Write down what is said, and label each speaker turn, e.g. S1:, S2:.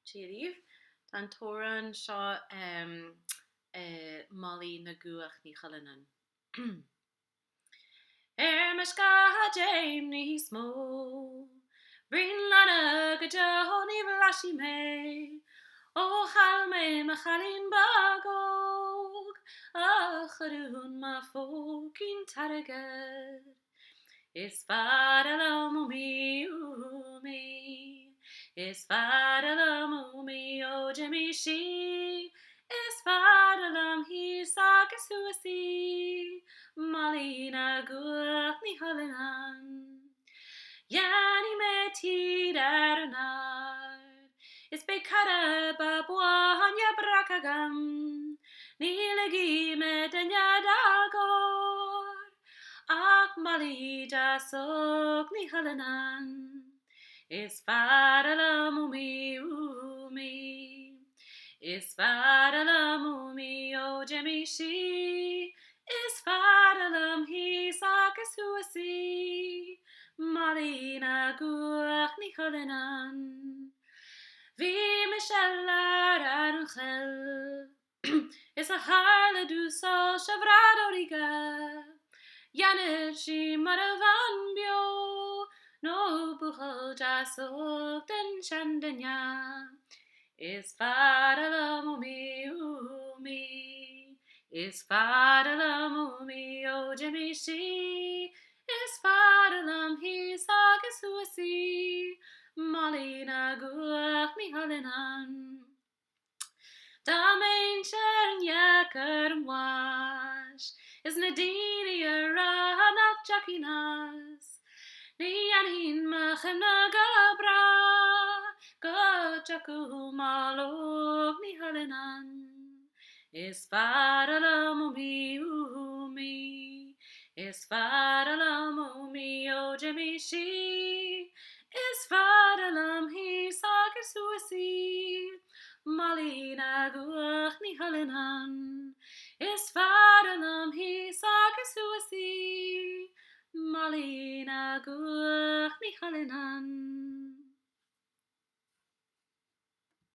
S1: tíirih tan tóran seo Molly na gCuach Ni Chuílleannáin. Mas Jaim ní smó Brin lana go ní bhlaisi mé ó chail mé ma chalín bagóg a churún ma fócin taragad Is fadal mí Is fadal mí ó Jimmy she Is fadal hí agus huasí Molly na gCuach Ni Chuílleannáin. Yanni me tíre Is be cara ba buanya brakagam Ni legi me danya dagor Ach Molly da sok Ni Chuílleannáin. Is fadal umi Is fadal umi o Jimmy she Is fadal hí agus huasí Molly na gCuach Ni Chuílleannáin. Bhí me sellar an cheil Is a tharlú so se rudaí Janir si mar a van bio No buchal jasog den shandanya Is fadal umi Is fadal umi o Jimmy she Is fadal hí agus huasí Molly na gCuach Ni Chuílleannáin. Da mein yakar wash Is na dini nach jakinas Ni anhin machem na gabra Go jaku malog Ni Chuílleannáin. Is fadal umi Is fadal umi o Jimmy she Is fadal hí agus huasí Molly na gCuach Ni Chuílleannáin. Is fadal hí agus huasí Molly na gCuach Ni Chuílleannáin.